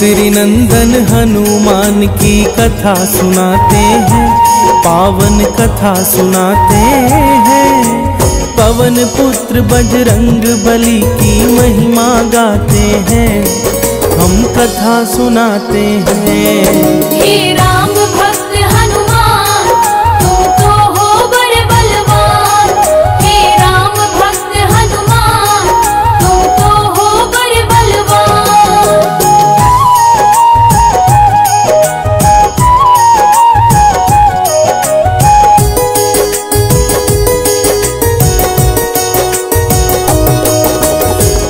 केसरी नंदन हनुमान की कथा सुनाते हैं, पावन कथा सुनाते हैं। पवन पुत्र बजरंग बली की महिमा गाते हैं, हम कथा सुनाते हैं। हे राम भक्त हनुमान तुम तो हो बड़े बलवान। हे राम भक्त हनुमान तुम तो हो बड़े बलवान।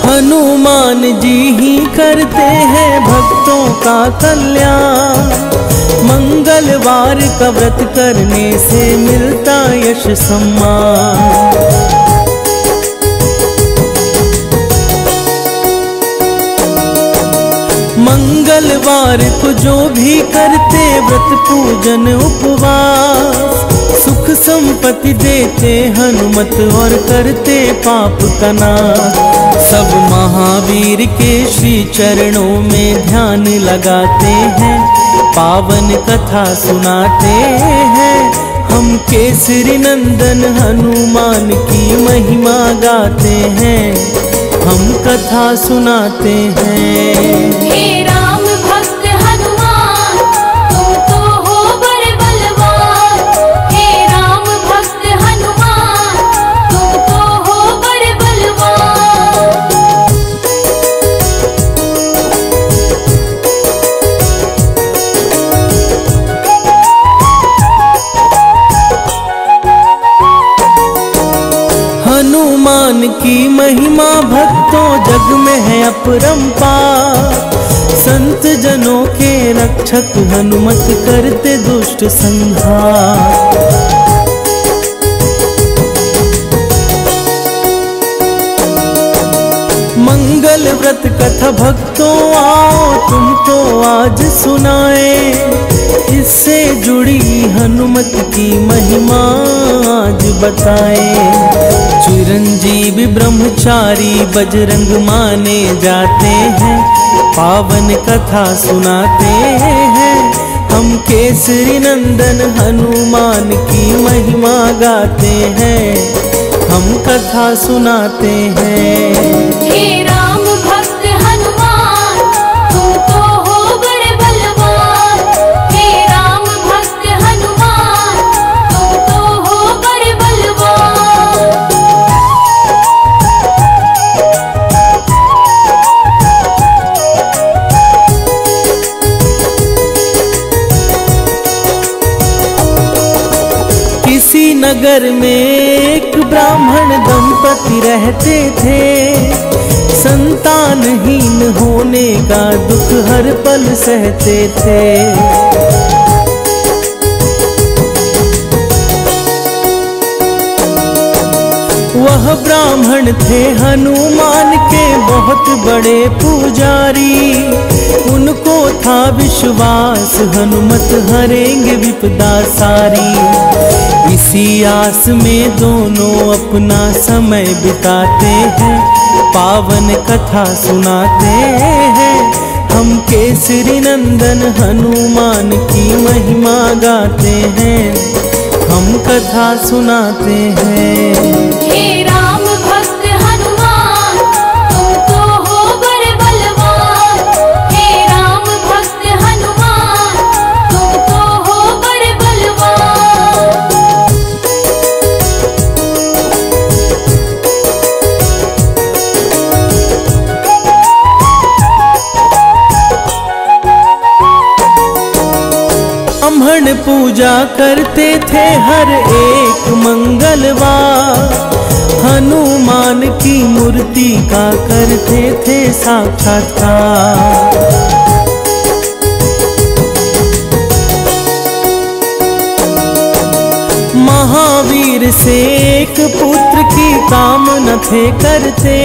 हनुमान जी ही करते हैं भक्तों का कल्याण। मंगलवार का व्रत करने से मिलता यश सम्मान। मंगलवार को जो भी करते व्रत पूजन उपवास, सुख संपत्ति देते हनुमत और करते पाप का नाश। सब महावीर के श्री चरणों में ध्यान लगाते हैं, पावन कथा सुनाते हैं। हम केसरी नंदन हनुमान की महिमा गाते हैं, हम कथा सुनाते हैं। हे राम भक्त हनुमान तुम तो हो बड़े बलवान। हे राम भक्त हनुमान तुम तो हो बड़े बलवान। हनुमान की महिमा भक्तों जग में है अपरंपार। संत जनों के रक्षक हनुमत करते दुष्ट संहार। मंगल व्रत कथा भक्तों आओ तुमको आज सुनाए। इससे जुड़ी हनुमत की महिमा आज बताए। चिरंजीवी ब्रह्मचारी बजरंग माने जाते हैं, पावन कथा सुनाते हैं। हम केसरी नंदन हनुमान की महिमा गाते हैं, हम कथा सुनाते हैं। हे राम भक्त हनुमान तुम तो हो बड़े बलवान। हे राम भक्त हनुमान तुम तो हो बड़े बलवान। किसी नगर में एक ब्राह्मण दंपति रहते थे। संतानहीन होने का दुख हर पल सहते थे। वह ब्राह्मण थे हनुमान के बहुत बड़े पुजारी। उनको था विश्वास हनुमत हरेंगे विपदा सारी। इसी आस में दोनों अपना समय बिताते हैं, पावन कथा सुनाते हैं। हम केसरी नंदन हनुमान की महिमा गाते हैं, हम कथा सुनाते हैं। हे राम भक्त हनुमान तुम तो हो बड़े बलवान। हे राम भक्त हनुमान तुम तो हो बड़े बलवान। ब्राह्मण पूजा करते थे हर एक मंगलवार। हनुमान की मूर्ति का करते थे साक्षात्कार। महावीर से एक पुत्र की कामना थे करते।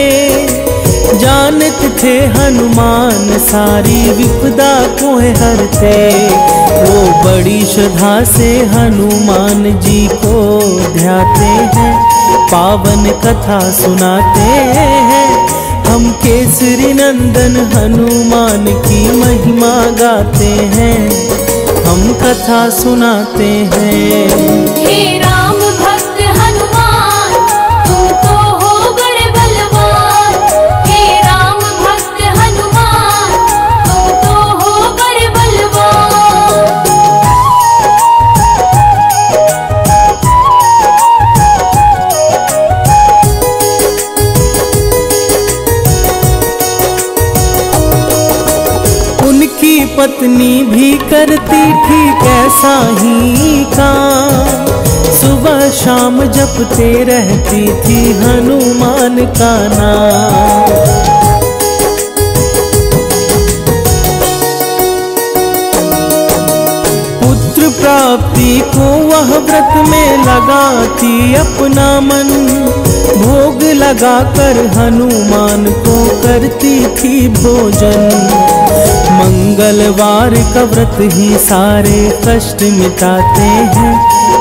जानते थे हनुमान सारी विपदा को हरते। वो बड़ी श्रद्धा से हनुमान जी को ध्याते हैं, पावन कथा सुनाते हैं। हम केसरी नंदन हनुमान की महिमा गाते हैं, हम कथा सुनाते हैं। हे राम भक्त हनुमान तुम तो हो बड़े बलवान। हे राम भक्त हनुमान तुम तो हो बड़े बलवान। उनकी पत्नी भी करती थी कैसा ही काम, सुबह शाम जपते रहती थी हनुमान का नाम। पुत्र प्राप्ति को वह व्रत में लगाती अपना मन, भोग लगाकर हनुमान को करती थी भोजन। मंगलवार का व्रत ही सारे कष्ट मिटाते हैं,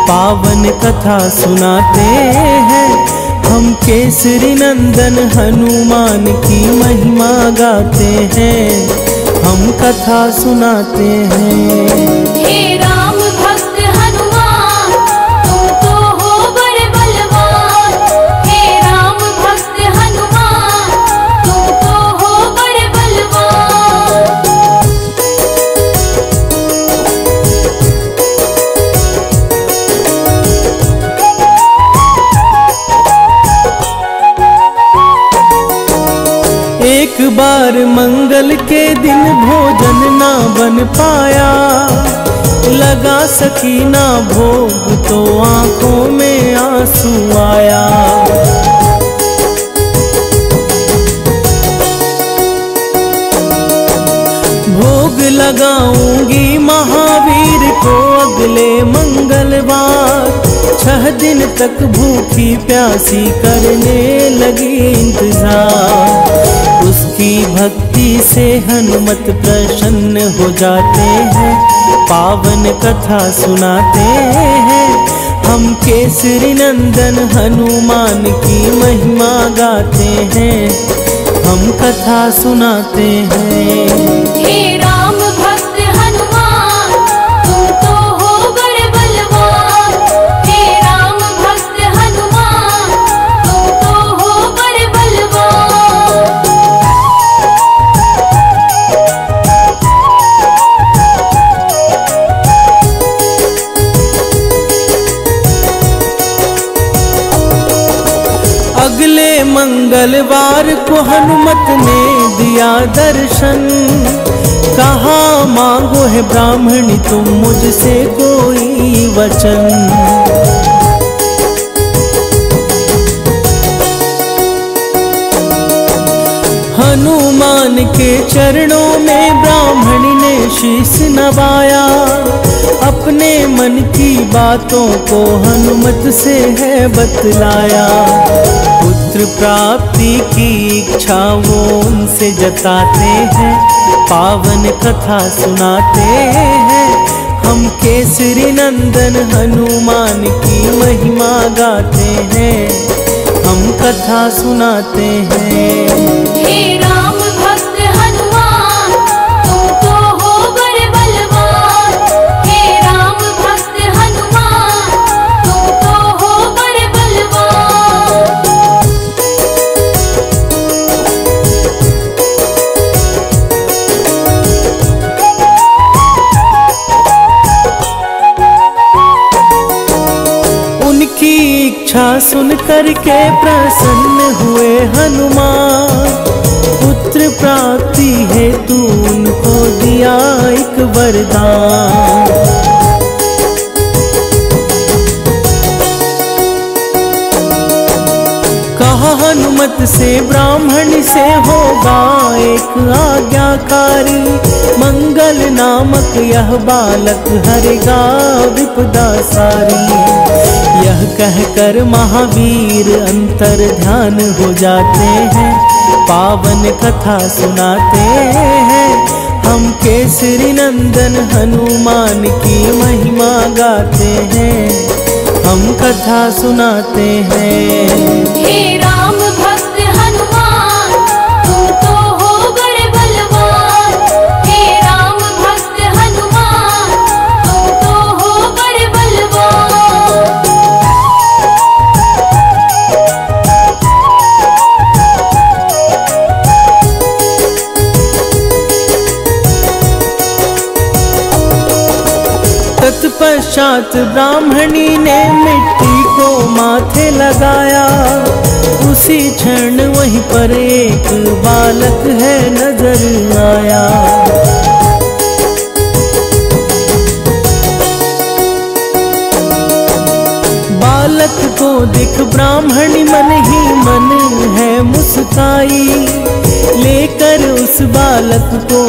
पावन कथा सुनाते हैं। हम केसरी नंदन हनुमान की महिमा गाते हैं, हम कथा सुनाते हैं। हे राम भक्त हनुमान तुम तो हो बड़े बलवान। हे राम भक्त हनुमान तुम तो हो बड़े बलवान। एक बार मंगल के दिन भोजन ना बन पाया, लगा सकीना भोग तो आंखों में आंसू आया। भोग लगाऊंगी महावीर को अगले मंगलवार, 6 दिन तक भूखी प्यासी करने लगी इंतजार। उसकी भक्ति से हनुमत प्रसन्न हो जाते हैं, पावन कथा सुनाते हैं। हम केसरी नंदन हनुमान की महिमा गाते हैं, हम कथा सुनाते हैं। हे राम भक्त हनुमान तुम तो हो बड़े बलवान। हे राम भक्त हनुमान तुम तो हो बड़े बलवान। अगले मंगलवार को हनुमत ने दिया दर्शन, कहा मांगो है ब्राह्मणी तुम मुझसे कोई वचन। हनुमान के चरणों में ब्राह्मणी ने शीश नवाया, अपने मन की बातों को हनुमत से है बतलाया। पुत्र प्राप्ति की इच्छा वो उनसे जताते हैं, पावन कथा सुनाते हैं। हम केसरी नंदन हनुमान की महिमा गाते हैं, हम कथा सुनाते हैं। हे राम भक्त हनुमान तुम तो हो बड़े बलवान। हे राम भक्त हनुमान तुम तो हो बड़े बलवान। उनकी इच्छा सुन करके प्रसन्न हुए हनुमान, पुत्र प्राप्ति हेतु उनको दिया एक वरदान। कहा हनुमत से ब्राह्मण से होगा एक आज्ञाकारी, मंगल नामक यह बालक हरेगा विपदा सारी। यह कहकर महावीर अंतर ध्यान हो जाते हैं, पावन कथा सुनाते हैं। हम केसरी नंदन हनुमान की महिमा गाते हैं, हम कथा सुनाते हैं। हे राम भक्त हनुमान तत्पश्चात ब्राह्मणी ने मिट्टी को माथे लगाया। उसी क्षण वहीं पर एक बालक है नजर आया। बालक को देख ब्राह्मणी मन ही मन है मुस्काई। लेकर उस बालक को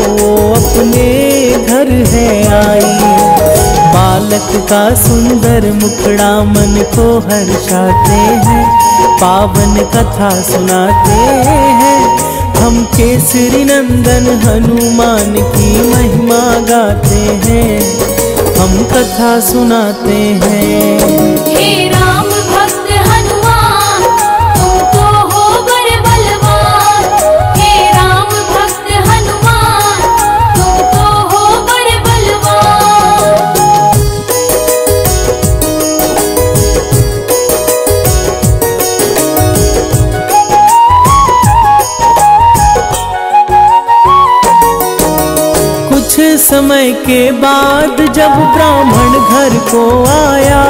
अपने घर है आई। बालक का सुंदर मुखड़ा मन को हर्षाते हैं। पावन कथा सुनाते हैं। हम केसरी नंदन हनुमान की महिमा गाते हैं। हम कथा सुनाते हैं। हे राम भक्त हनुमान, तुम तो हो बड़े बलवान। हे राम भक्त हनुमान, तुम तो हो बड़े बलवान। कुछ समय के बाद जब ब्राह्मण घर को आया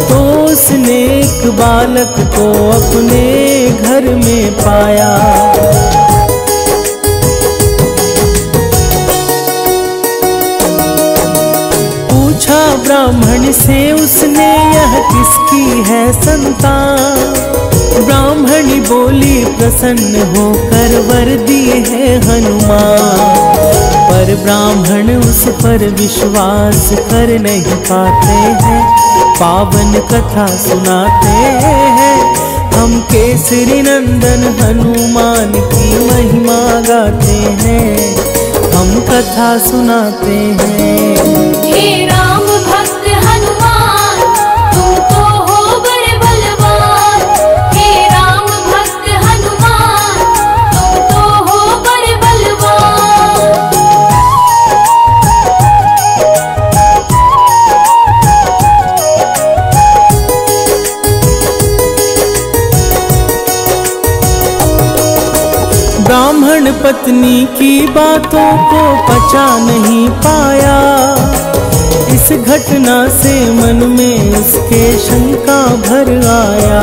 तो उसने एक बालक को अपने घर में पाया। पूछा ब्राह्मण से उसने, यह किसकी है संतान? ब्राह्मणी बोली, प्रसन्न होकर वर दिए है हनुमान। पर ब्राह्मण उस पर विश्वास कर नहीं पाते हैं। पावन कथा सुनाते हैं। हम केसरी नंदन हनुमान की महिमा गाते हैं। हम कथा सुनाते हैं। हे राम भक्त हनुमान, तुम तो हो बड़े बलवान। हे राम भक्त हनुमान, तुम तो हो बड़े बलवान। ब्राह्मण पत्नी की बातों को पचा नहीं पाया। इस घटना से मन में उसके शंका भर आया।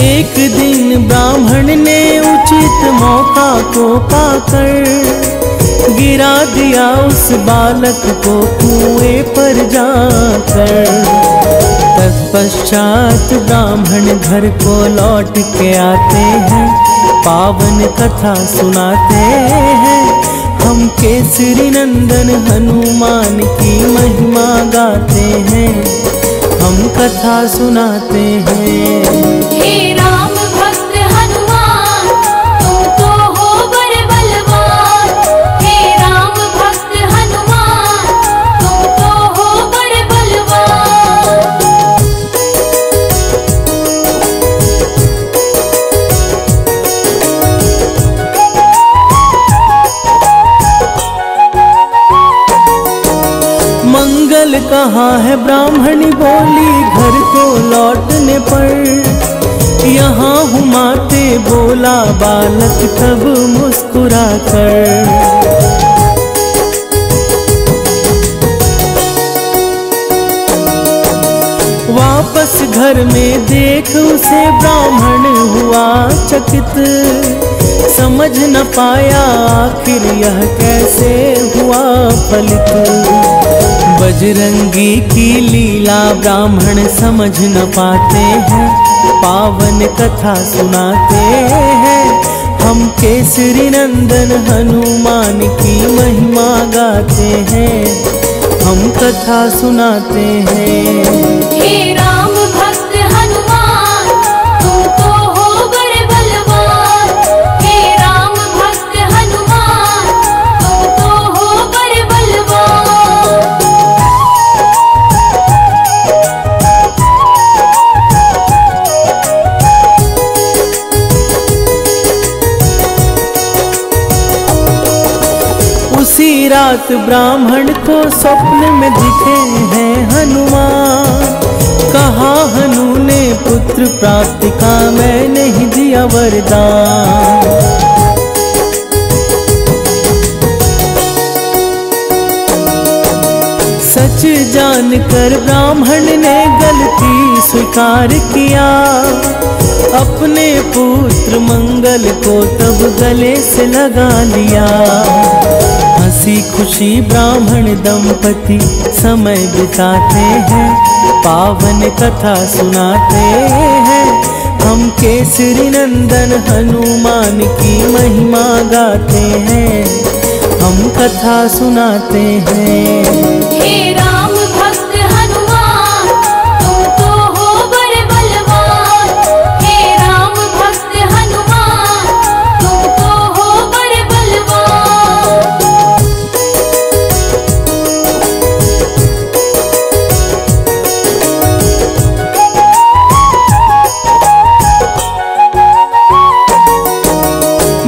एक दिन ब्राह्मण ने उचित मौका को पाकर गिरा दिया उस बालक को कुएं पर जाकर। तत्पश्चात ब्राह्मण घर को लौट के आते हैं। पावन कथा सुनाते हैं। हम केसरी नंदन हनुमान की महिमा गाते हैं। हम कथा सुनाते हैं। हे राम भक्त हनुमान, तुम तो हो बड़े बलवान। हे राम भक्त हनुमान, तुम तो हो बड़े बलवान। मंगल कहाँ है? ब्राह्मणी बोली घर को लौटने पर। यहाँ हूँ माते बोला बालक तब मुस्कुरा कर। वापस घर में देख उसे ब्राह्मण हुआ चकित। समझ न पाया आखिर यह कैसे हुआ फलित। बजरंगी की लीला ब्राह्मण समझ न पाते हैं। पावन कथा सुनाते हैं। हम केसरी नंदन हनुमान की महिमा गाते हैं। हम कथा सुनाते हैं। हे राम भक्त हनुमान, तुम तो हो बड़े बलवान। हे राम भक्त हनुमान, तुम तो हो बड़े बलवान। उसी रात ब्राह्मण को स्वप्न में दिखे हैं हनुमान। कहा हनु ने पुत्र प्राप्ति का मैं नहीं दिया वरदान। सच जानकर ब्राह्मण ने गलती स्वीकार किया, अपने पुत्र मंगल को तब गले से लगा लिया। हंसी खुशी ब्राह्मण दंपति समय बिताते हैं, पावन कथा सुनाते हैं। हम केसरी नंदन हनुमान की महिमा गाते हैं, हम कथा सुनाते हैं। हे राम भक्त हनुमान, तुम तो हो बड़े बलवान। हे राम भक्त हनुमान, तुम तो हो बड़े बलवान।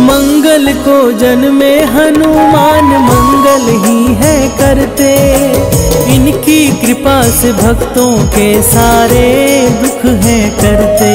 मंगल को जन्मे हनुमान मंगल ही है करते, इनकी कृपा से भक्तों के सारे दुख है करते।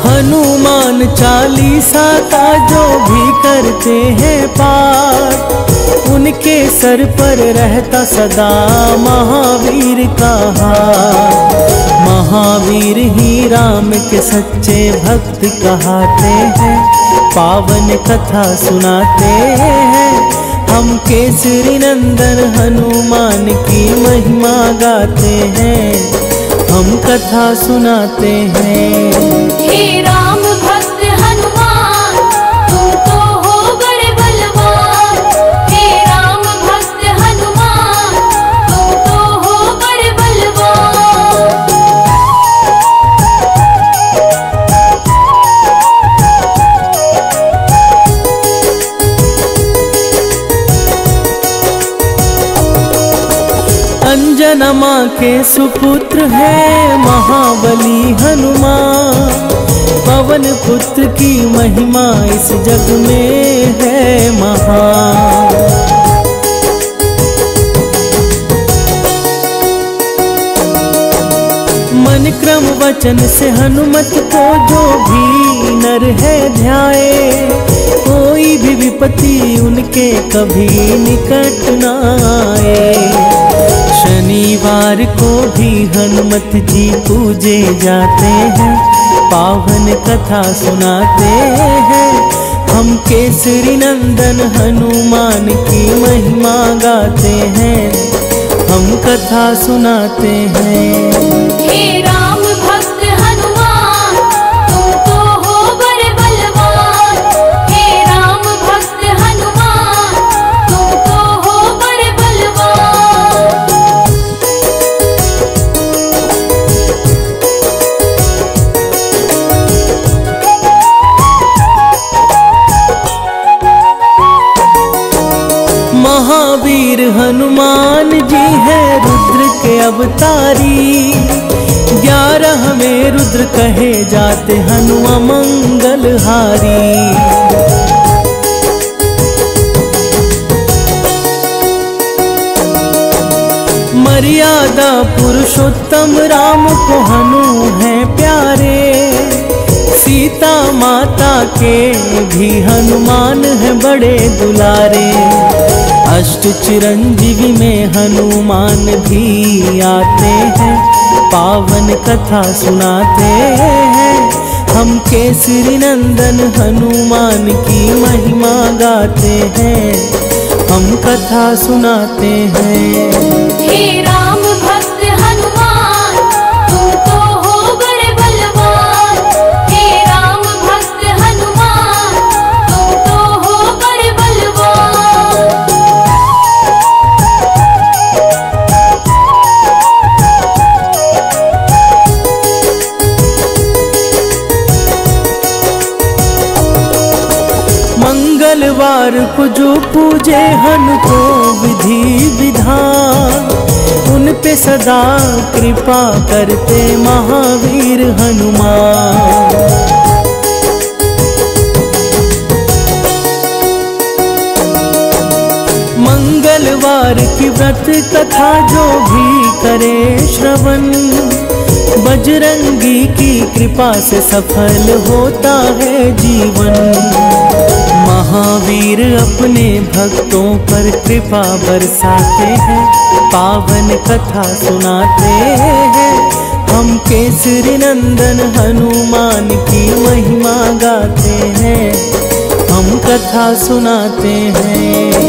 हनुमान चालीसा का जो भी करते हैं पाठ, उनके सर पर रहता सदा महावीर का हाथ। महावीर ही राम के सच्चे भक्त कहाते हैं, पावन कथा सुनाते हैं। हम केसरी नंदन हनुमान की महिमा गाते हैं, हम कथा सुनाते हैं। हे राम भक्त हनुमान, तुम तो हो बड़े बलवान। हे राम भक्त हनुमान, तुम तो हो बड़े बलवान। अंजना माँ के सुपुत्र है महाबली हनुमान, पवन पुत्र की महिमा इस जग में है महान। मन क्रम वचन से हनुमत को जो भी नर है ध्याए, कोई भी विपत्ति उनके कभी निकट न आए। शनिवार को भी हनुमत जी पूजे जाते हैं, पावन कथा सुनाते हैं। हम केसरी नंदन हनुमान की महिमा गाते हैं, हम कथा सुनाते हैं। हे राम भक्त हनुमान, तुम तो हो बड़े बलवान। हे राम भक्त हनुमान, तुम तो हो बड़े बलवान। महावीर हनुमान जी है रुद्र के अवतारी, 11 में रुद्र कहे जाते हनुमान मंगलहारी। मर्यादा पुरुषोत्तम राम को हनु है प्यारे, सीता माता के भी हनुमान है बड़े दुलारे। अष्ट चिरंजीवी में हनुमान भी आते हैं, पावन कथा सुनाते हैं। हम केसरी नंदन हनुमान की महिमा गाते हैं, हम कथा सुनाते हैं। हे राम भक्त हनुमान, तुम तो हो बड़े बलवान। हे राम भक्त हनुमान, तुम तो हो बड़े बलवान। मंगलवार को जो पूजे हनु को विधि विधान, उन पे सदा कृपा करते महावीर हनुमान। मंगलवार की व्रत कथा जो भी करे श्रवण, बजरंगी की कृपा से सफल होता है जीवन। महावीर अपने भक्तों पर कृपा बरसाते हैं, पावन कथा सुनाते हैं। हम केसरी नंदन हनुमान की महिमा गाते हैं, हम कथा सुनाते हैं।